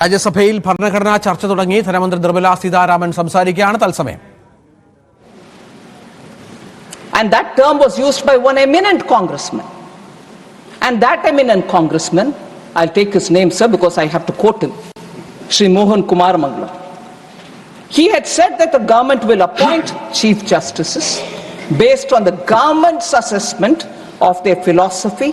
Rajyasabhayil ഭരണഘടന ചർച്ച തുടങ്ങി ധനമന്ത്രി നിർമ്മല സീതാരാമൻ സംസാരിക്കുകയാണ് തത്സമയം. And that term was used by one eminent congressman. And that eminent congressman, I'll take his name, sir, because I have to quote him, Shri Mohan Kumar Mangalam. He had said that the government will appoint chief justices based on the government's assessment of their philosophy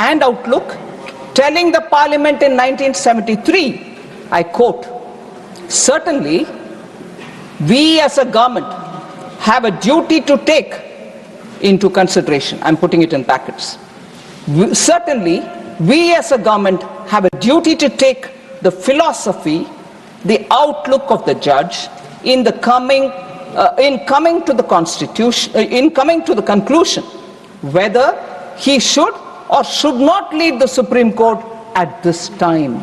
and outlook, telling the parliament in 1973, I quote, "Certainly, we as a government have a duty to take into consideration," I'm putting it in brackets. "Certainly, we as a government have a duty to take the philosophy, the outlook of the judge in coming to the constitution, in coming to the conclusion whether he should or should not lead the Supreme Court at this time."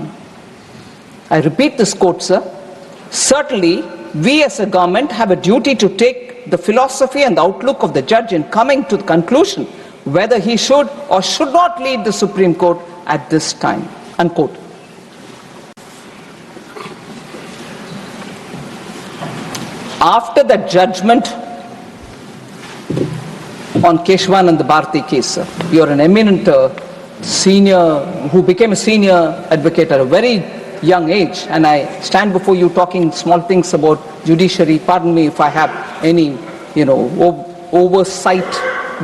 I repeat this quote, sir. "Certainly, we as a government have a duty to take the philosophy and the outlook of the judge in coming to the conclusion whether he should or should not lead the Supreme Court at this time." Unquote. After that judgment on Keshwanand Bharati case, sir, you're an eminent senior who became a senior advocate at a very young age, and I stand before you talking small things about judiciary. Pardon me if I have any, oversight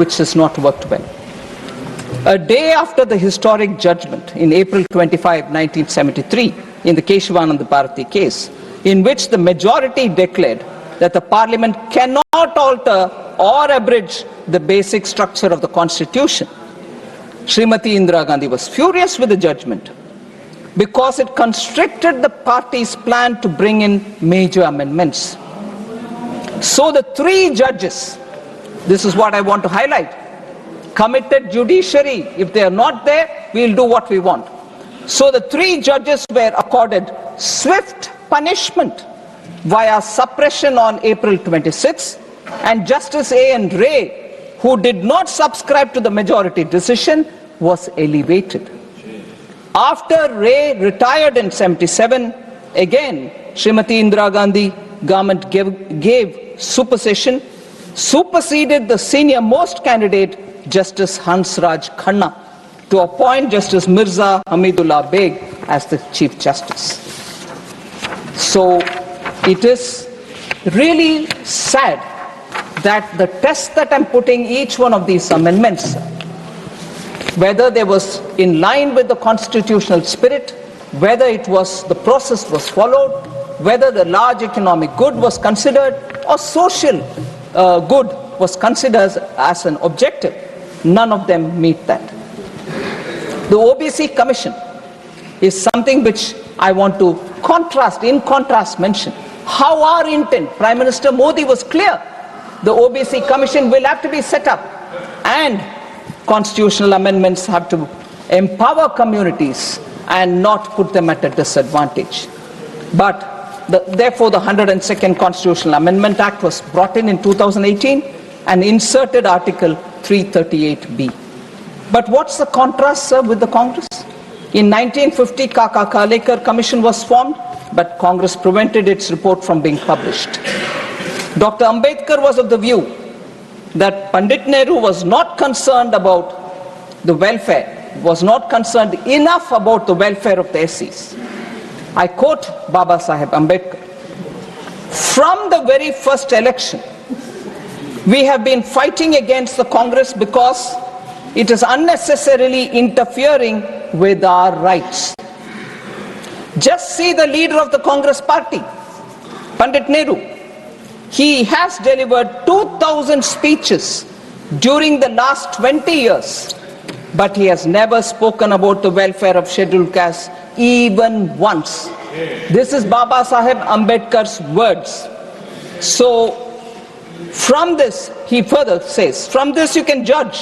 which has not worked well. A day after the historic judgment in April 25, 1973, in the Keshwanand Bharati case, in which the majority declared that the parliament cannot alter or abridge the basic structure of the constitution, Srimati Indira Gandhi was furious with the judgment because it constricted the party's plan to bring in major amendments. So the three judges, this is what I want to highlight, committed judiciary. If they are not there, we'll do what we want. So the three judges were accorded swift punishment via suppression on April 26, and Justice A.N. Ray, who did not subscribe to the majority decision, was elevated. After Ray retired in 77, again, Srimati Indira Gandhi government gave superseded the senior most candidate, Justice Hansraj Khanna, to appoint Justice Mirza Hamidullah Beg as the Chief Justice. So it is really sad that the test that I'm putting each one of these amendments, whether they was in line with the constitutional spirit, whether the process was followed, whether the large economic good was considered or social good was considered as an objective, none of them meet that. The OBC Commission is something which I want to in contrast mention. How our intent, Prime Minister Modi was clear. The OBC Commission will have to be set up, and constitutional amendments have to empower communities and not put them at a disadvantage. But therefore, the 102nd Constitutional Amendment Act was brought in 2018 and inserted Article 338B. But what's the contrast, sir, with the Congress? In 1950, Kaka Kalekar Commission was formed, but Congress prevented its report from being published. Dr. Ambedkar was of the view that Pandit Nehru was not concerned about the welfare, was not concerned enough about the welfare of the SCs. I quote Baba Saheb Ambedkar, "From the very first election, we have been fighting against the Congress because it is unnecessarily interfering with our rights. Just see the leader of the Congress party, Pandit Nehru. He has delivered 2,000 speeches during the last 20 years, but he has never spoken about the welfare of scheduled castes even once." This is Baba Saheb Ambedkar's words. So from this, he further says, "From this you can judge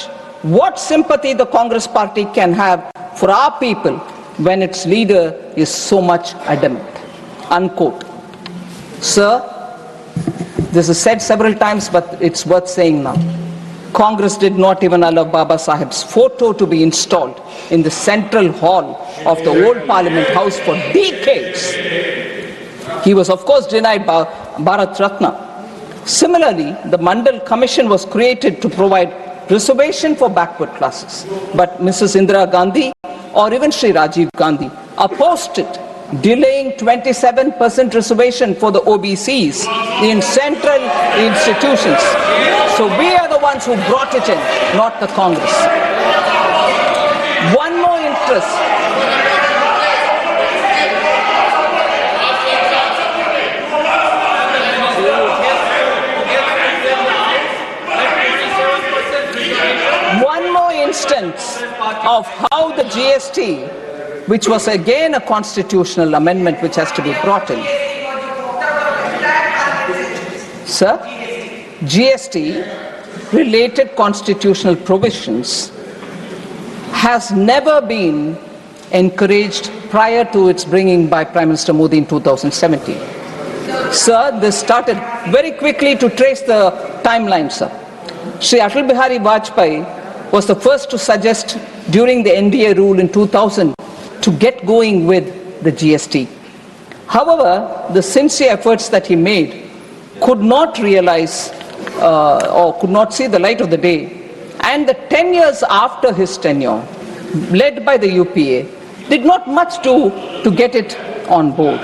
what sympathy the Congress party can have for our people when its leader is so much adamant." Unquote. Sir, this is said several times, but it's worth saying now. Congress did not even allow Baba Saheb's photo to be installed in the central hall of the old Parliament House for decades. He was, of course, denied Bharat Ratna. Similarly, the Mandal Commission was created to provide reservation for backward classes. But Mrs. Indira Gandhi or even Sri Rajiv Gandhi opposed it, delaying 27% reservation for the OBCs in central institutions. So we are the ones who brought it in, not the Congress. One more interest. One more instance of how the GST, which was again a constitutional amendment which has to be brought in. Sir, GST related constitutional provisions has never been encouraged prior to its bringing by Prime Minister Modi in 2017. Sir, this started very quickly to trace the timeline, sir. Shri Atal Bihari Vajpayee was the first to suggest during the NDA rule in 2000 to get going with the GST. However, the sincere efforts that he made could not realize or could not see the light of the day. And the 10 years after his tenure, led by the UPA, did not much do to get it on board.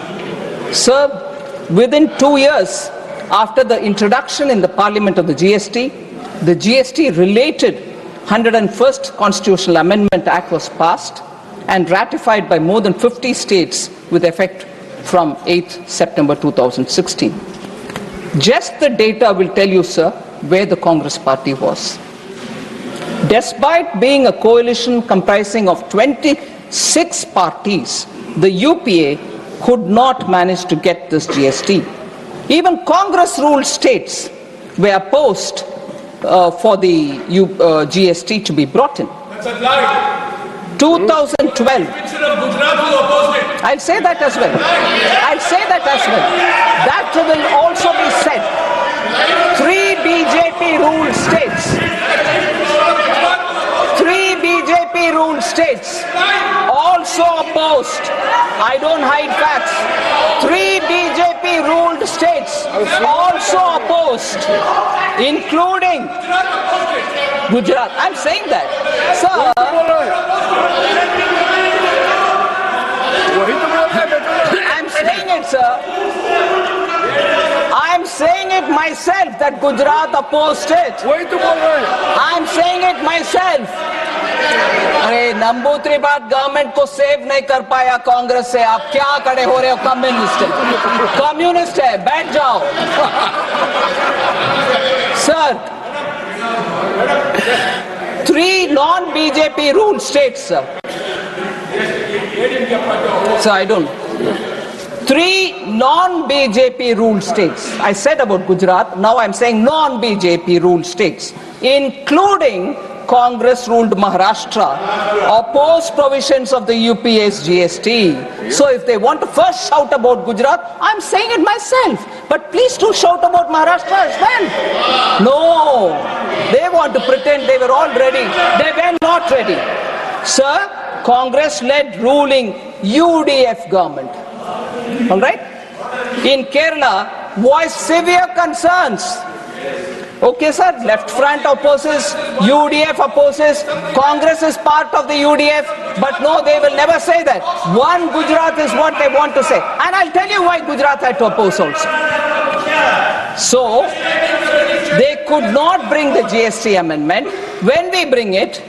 Sir, within 2 years after the introduction in the Parliament of the GST related 101st Constitutional Amendment Act was passed and ratified by more than 50 states with effect from 8th September 2016. Just the data will tell you, sir, where the Congress party was. Despite being a coalition comprising of 26 parties, the UPA could not manage to get this GST. Even Congress-ruled states were opposed for the GST to be brought in. 2012. I'll say that as well. I'll say that as well. That will also be said. 3 BJP-ruled states. 3 BJP-ruled states also opposed. I don't hide facts. 3 BJP-ruled states also opposed, including Gujarat. I'm saying that. Sir, I'm saying it, sir. I'm saying it myself that Gujarat opposed it. I'm saying it myself. अरे नंबूत्री बात government को save नहीं कर पाया कांग्रेस से, आप क्या खड़े हो रहे हो? कम्युनिस्ट है, बैठ जाओ. Sir, 3 non-BJP ruled states, sir. So I don't. 3 non-BJP ruled states. I said about Gujarat, now I'm saying non-BJP ruled states, including Congress-ruled Maharashtra, opposed provisions of the UPA's GST. So if they want to first shout about Gujarat, I'm saying it myself. But please do shout about Maharashtra as well. No, they want to pretend they were all ready. They were not ready. Sir, Congress-led ruling UDF government, all right, in Kerala voiced severe concerns. Okay, sir, left front opposes, UDF opposes, Congress is part of the UDF, but no, they will never say that. One Gujarat is what they want to say. And I'll tell you why Gujarat had to oppose also. So, they could not bring the GST amendment. When we bring it,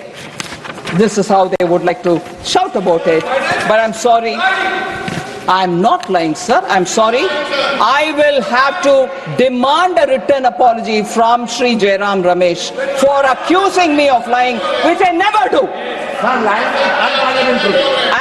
this is how they would like to shout about it. But I'm sorry. I'm not lying, sir. I'm sorry. I will have to demand a written apology from Shri Jairam Ramesh for accusing me of lying, which I never do.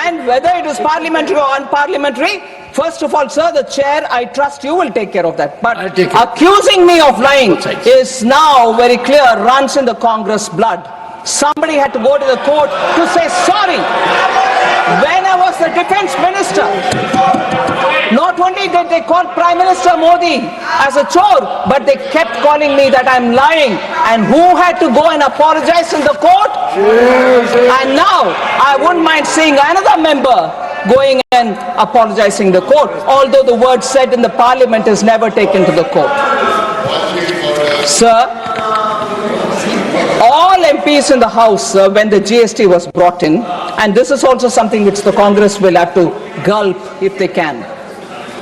And whether it is parliamentary or unparliamentary, first of all, sir, the chair, I trust you will take care of that. But accusing me of lying is now very clear, runs in the Congress blood. Somebody had to go to the court to say sorry. When I was the defense minister, not only did what? They called Prime Minister Modi as a chore, but they kept calling me that I'm lying. And who had to go and apologize in the court? And now I wouldn't mind seeing another member going and apologizing in the court, although the word said in the parliament is never taken to the court. Sir, all MPs in the House, when the GST was brought in, and this is also something which the Congress will have to gulp if they can,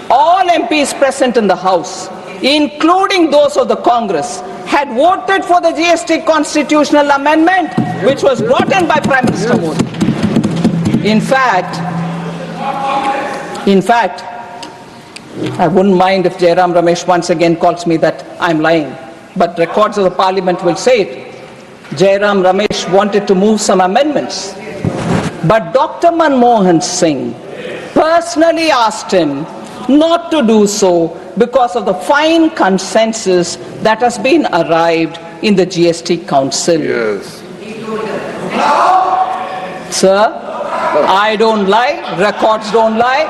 all MPs present in the House, including those of the Congress, had voted for the GST constitutional amendment which was brought in by Prime Minister Modi. In fact, I wouldn't mind if Jairam Ramesh once again calls me that I'm lying, but records of the parliament will say it. Jairam Ramesh wanted to move some amendments, but Dr. Manmohan Singh personally asked him not to do so because of the fine consensus that has been arrived in the GST Council. Yes. Sir, I don't lie, records don't lie.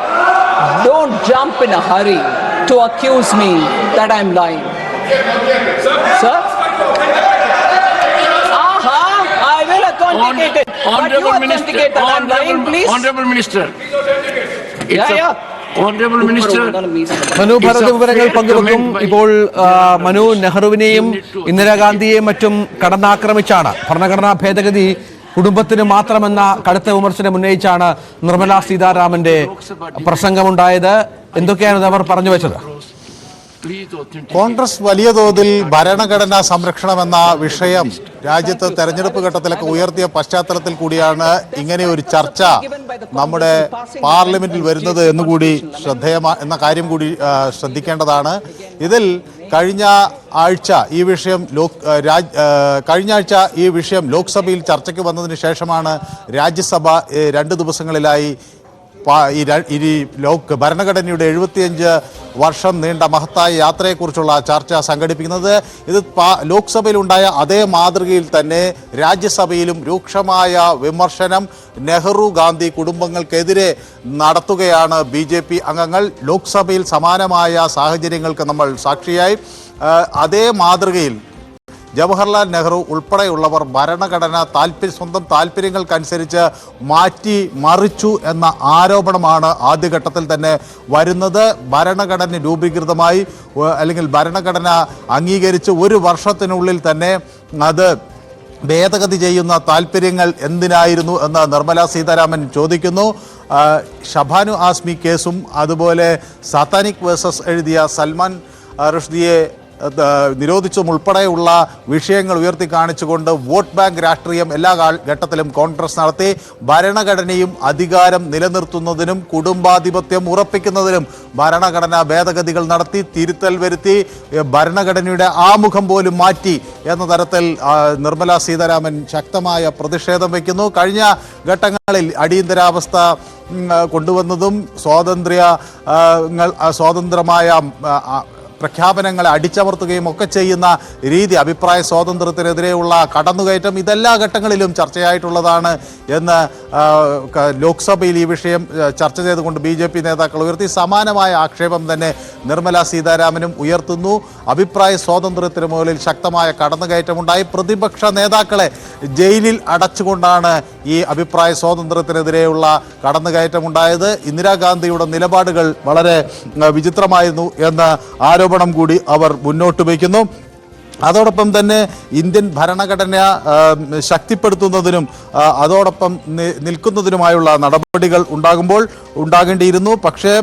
Don't jump in a hurry to accuse me that I'm lying. Sir? I will authenticate it. But you authenticate that I'm lying, please. Honorable Minister. Honorable Minister. Manu ഭാരത വിവരങ്ങൾ പങ്കുവെക്കും. ഇപ്പോൾ മനു, നെഹ്റുവിനെയും ഇന്ദിരാഗാന്ധിയെയും മറ്റും കടന്നാക്രമിച്ചാണ് ഭരണഘടനാ ഭേദഗതി കുടുംബത്തിന് മാത്രമെന്ന കടുത്ത വിമർശനം ഉന്നയിച്ചാണ് നിർമ്മല സീതാരാമന്റെ പ്രസംഗമുണ്ടായത്. എന്തൊക്കെയാണ് അവർ പറഞ്ഞു വെച്ചത്? കോൺഗ്രസ് വലിയ തോതിൽ ഭരണഘടനാ സംരക്ഷണമെന്ന വിഷയം രാജ്യത്ത് തെരഞ്ഞെടുപ്പ് ഘട്ടത്തിലൊക്കെ ഉയർത്തിയ പശ്ചാത്തലത്തിൽ കൂടിയാണ് ഇങ്ങനെ ഒരു ചർച്ച നമ്മുടെ പാർലമെന്റിൽ വരുന്നത് എന്നുകൂടി എന്ന കാര്യം കൂടി ശ്രദ്ധിക്കേണ്ടതാണ്. ഇതിൽ കഴിഞ്ഞ ആഴ്ച ഈ വിഷയം ലോക്സഭയിൽ ചർച്ചയ്ക്ക് വന്നതിന് ശേഷമാണ് രാജ്യസഭ 2 ദിവസങ്ങളിലായി ഭരണഘടനയുടെ 75 വർഷം നീണ്ട മഹത്തായ യാത്രയെക്കുറിച്ചുള്ള ചർച്ച സംഘടിപ്പിക്കുന്നത്. ഇത് ലോക്സഭയിലുണ്ടായ അതേ മാതൃകയിൽ തന്നെ രാജ്യസഭയിലും രൂക്ഷമായ വിമർശനം നെഹ്റു ഗാന്ധി കുടുംബങ്ങൾക്കെതിരെ നടത്തുകയാണ് BJP അംഗങ്ങൾ. ലോക്സഭയിൽ സമാനമായ സാഹചര്യങ്ങൾക്ക് നമ്മൾ സാക്ഷിയായി. അതേ മാതൃകയിൽ ജവഹർലാൽ നെഹ്റു ഉൾപ്പെടെയുള്ളവർ ഭരണഘടന സ്വന്തം താല്പര്യങ്ങൾക്കനുസരിച്ച് മാറ്റി മറിച്ചു എന്ന ആരോപണമാണ് ആദ്യഘട്ടത്തിൽ തന്നെ വരുന്നത്. ഭരണഘടന രൂപീകൃതമായി അല്ലെങ്കിൽ ഭരണഘടന അംഗീകരിച്ച് 1 വർഷത്തിനുള്ളിൽ തന്നെ അത് ഭേദഗതി ചെയ്യുന്ന താല്പര്യങ്ങൾ എന്തിനായിരുന്നു എന്ന് നിർമ്മല സീതാരാമൻ ചോദിക്കുന്നു. ഷബാനു ആസ്മി കേസും അതുപോലെ സാത്താനിക് വേഴ്സസ് എഴുതിയ സൽമാൻ റുഷ്ദിയെ നിരോധിച്ചതും ഉൾപ്പെടെയുള്ള വിഷയങ്ങൾ ഉയർത്തി കാണിച്ചുകൊണ്ട് വോട്ട് ബാങ്ക് രാഷ്ട്രീയം എല്ലാ ഘട്ടത്തിലും കോൺഗ്രസ് നടത്തി. ഭരണഘടനയും അധികാരം നിലനിർത്തുന്നതിനും കുടുംബാധിപത്യം ഉറപ്പിക്കുന്നതിനും ഭരണഘടനാ ഭേദഗതികൾ നടത്തി, തിരുത്തൽ വരുത്തി, ഭരണഘടനയുടെ ആമുഖം പോലും മാറ്റി എന്ന തരത്തിൽ നിർമ്മല സീതാരാമൻ ശക്തമായ പ്രതിഷേധം വയ്ക്കുന്നു. കഴിഞ്ഞ ഘട്ടങ്ങളിൽ അടിയന്തരാവസ്ഥ കൊണ്ടുവന്നതും സ്വതന്ത്രമായ പ്രഖ്യാപനങ്ങളെ അടിച്ചമർത്തുകയും ഒക്കെ ചെയ്യുന്ന രീതി, അഭിപ്രായ സ്വാതന്ത്ര്യത്തിനെതിരെയുള്ള കടന്നുകയറ്റം, ഇതെല്ലാ ഘട്ടങ്ങളിലും ചർച്ചയായിട്ടുള്ളതാണ് എന്ന് ലോക്സഭയിൽ ഈ വിഷയം ചർച്ച ചെയ്തുകൊണ്ട് BJP നേതാക്കൾ ഉയർത്തി. സമാനമായ ആക്ഷേപം തന്നെ നിർമ്മല സീതാരാമനും ഉയർത്തുന്നു. അഭിപ്രായ സ്വാതന്ത്ര്യത്തിന് മുകളിൽ ശക്തമായ കടന്നുകയറ്റമുണ്ടായി. പ്രതിപക്ഷ നേതാക്കളെ ജയിലിൽ അടച്ചുകൊണ്ടാണ് ഈ അഭിപ്രായ സ്വാതന്ത്ര്യത്തിനെതിരെയുള്ള കടന്നുകയറ്റമുണ്ടായത്. ഇന്ദിരാഗാന്ധിയുടെ നിലപാടുകൾ വളരെ വിചിത്രമായിരുന്നു എന്ന ആരോപണം കൂടി അവർ മുന്നോട്ട് വയ്ക്കുന്നു. അതോടൊപ്പം തന്നെ ഇന്ത്യൻ ഭരണഘടന ശക്തിപ്പെടുത്തുന്നതിനും അതോടൊപ്പം നിൽക്കുന്നതിനുമായുള്ള നടപടികൾ ഉണ്ടാകേണ്ടിയിരുന്നു. പക്ഷേ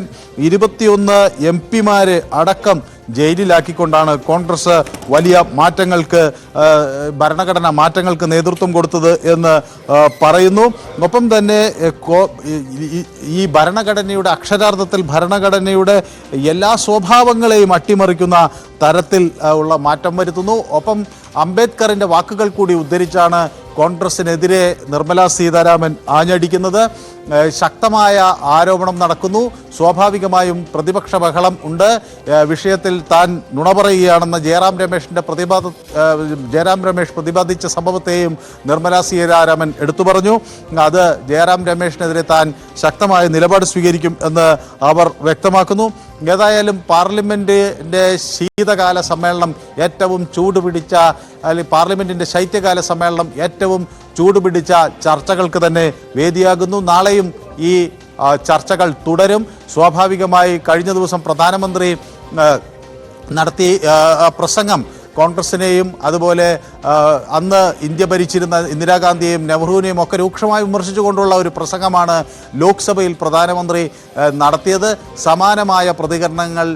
21 MP-മാരെ അടക്കം ജയിലിലാക്കിക്കൊണ്ടാണ് കോൺഗ്രസ് വലിയ ഭരണഘടനാ മാറ്റങ്ങൾക്ക് നേതൃത്വം കൊടുത്തത് എന്ന് പറയുന്നു. ഒപ്പം തന്നെ ഈ ഭരണഘടനയുടെ അക്ഷരാർത്ഥത്തിൽ ഭരണഘടനയുടെ എല്ലാ സ്വഭാവങ്ങളെയും അട്ടിമറിക്കുന്ന തരത്തിൽ ഉള്ള മാറ്റം വരുത്തുന്നു. ഒപ്പം അംബേദ്കറിൻ്റെ വാക്കുകൾ കൂടി ഉദ്ധരിച്ചാണ് കോൺഗ്രസിനെതിരെ നിർമ്മല സീതാരാമൻ ആഞ്ഞടിക്കുന്നത്. ശക്തമായ ആരോപണം നടക്കുന്നു. സ്വാഭാവികമായും പ്രതിപക്ഷ ബഹളം ഉണ്ട്. വിഷയത്തിൽ താൻ നുണ പറയുകയാണെന്ന് ജയറാം രമേശ് പ്രതിപാദിച്ച സംഭവത്തെയും നിർമ്മല സീതാരാമൻ എടുത്തു പറഞ്ഞു. അത് ജയറാം രമേശിനെതിരെ താൻ ശക്തമായ നിലപാട് സ്വീകരിക്കും എന്ന് അവർ വ്യക്തമാക്കുന്നു. ഏതായാലും പാർലമെൻറ്റിൻ്റെ ശീതകാല സമ്മേളനം ഏറ്റവും ചൂടുപിടിച്ച അല്ലെങ്കിൽ പാർലമെൻറ്റിൻ്റെ ശൈത്യകാല സമ്മേളനം ഏറ്റവും ചൂടുപിടിച്ച ചർച്ചകൾക്ക് തന്നെ വേദിയാകുന്നു. നാളെയും ഈ ചർച്ചകൾ തുടരും. സ്വാഭാവികമായി കഴിഞ്ഞ ദിവസം പ്രധാനമന്ത്രി നടത്തിയ പ്രസംഗം കോൺഗ്രസിനെയും അതുപോലെ അന്ന് ഇന്ത്യ ഭരിച്ചിരുന്ന ഇന്ദിരാഗാന്ധിയെയും നെഹ്റുവിനെയും ഒക്കെ രൂക്ഷമായി വിമർശിച്ചുകൊണ്ടുള്ള ഒരു പ്രസംഗമാണ് ലോക്സഭയിൽ പ്രധാനമന്ത്രി നടത്തിയത്. സമാനമായ പ്രതികരണങ്ങൾ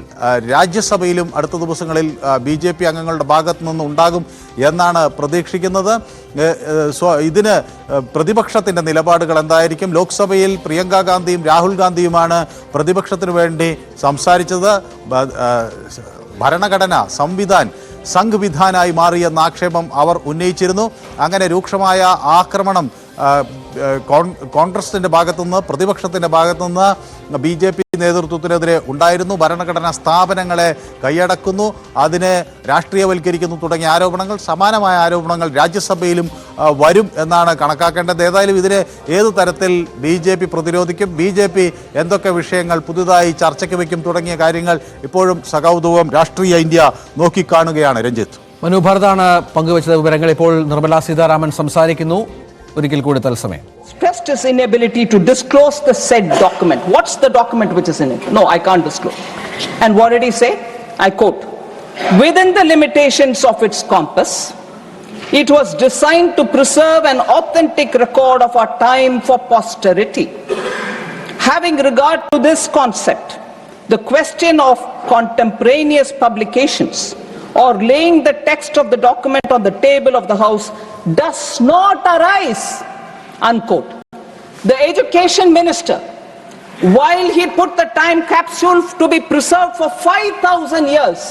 രാജ്യസഭയിലും അടുത്ത ദിവസങ്ങളിൽ BJP അംഗങ്ങളുടെ ഭാഗത്തു നിന്ന് ഉണ്ടാകും എന്നാണ് പ്രതീക്ഷിക്കുന്നത്. ഇതിന് പ്രതിപക്ഷത്തിൻ്റെ നിലപാടുകൾ എന്തായിരിക്കും? ലോക്സഭയിൽ പ്രിയങ്ക ഗാന്ധിയും രാഹുൽ ഗാന്ധിയുമാണ് പ്രതിപക്ഷത്തിനു വേണ്ടി സംസാരിച്ചത്. ഭരണഘടന സംവിധാനായി മാറിയെന്ന ആക്ഷേപം അവർ ഉന്നയിച്ചിരുന്നു. അങ്ങനെ രൂക്ഷമായ ആക്രമണം കോൺഗ്രസിൻ്റെ ഭാഗത്തുനിന്ന് പ്രതിപക്ഷത്തിൻ്റെ ഭാഗത്തുനിന്ന് BJP നേതൃത്വത്തിനെതിരെ ഉണ്ടായിരുന്നു. ഭരണഘടനാ സ്ഥാപനങ്ങളെ കൈയടക്കുന്നു, അതിനെ രാഷ്ട്രീയവൽക്കരിക്കുന്നു തുടങ്ങിയ ആരോപണങ്ങൾ, സമാനമായ ആരോപണങ്ങൾ രാജ്യസഭയിലും വരും എന്നാണ് കണക്കാക്കേണ്ടത്. ഏതായാലും ഇതിനെ ഏതു തരത്തിൽ BJP പ്രതിരോധിക്കും, BJP എന്തൊക്കെ വിഷയങ്ങൾ പുതുതായി ചർച്ചയ്ക്ക് വയ്ക്കും തുടങ്ങിയ കാര്യങ്ങൾ ഇപ്പോഴും സകൗതുകം രാഷ്ട്രീയ ഇന്ത്യ നോക്കിക്കാണുകയാണ്. രഞ്ജിത്ത്, മനു ഭാരതാണ് പങ്കുവച്ചത് വിവരങ്ങൾ. ഇപ്പോൾ നിർമ്മല സീതാരാമൻ സംസാരിക്കുന്നു. ഒരിക്കൽ കൂടി തത്സമയം. Expressed his inability to disclose the said document. What's the document which is in it? No, I can't disclose. And what did he say? I quote, "Within the limitations of its compass, it was designed to preserve an authentic record of our time for posterity. Having regard to this concept, the question of contemporaneous publications or laying the text of the document on the table of the House does not arise," unquote. The education minister, while he put the time capsule to be preserved for 5,000 years,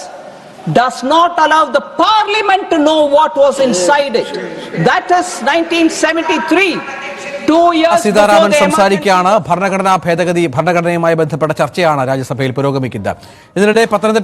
does not allow the parliament to know what was inside it. That is 1973. 2 years Sitharaman സംസാരിക്കുകയാണ്. ഭരണഘടനാ ഭേദഗതി ഭരണഘടനയുമായി ബന്ധപ്പെട്ട ചർച്ചയാണ് രാജ്യസഭയിൽ പുരോഗമിക്കുന്നത്. ഇതിനിടെ പത്തനംതിട്ട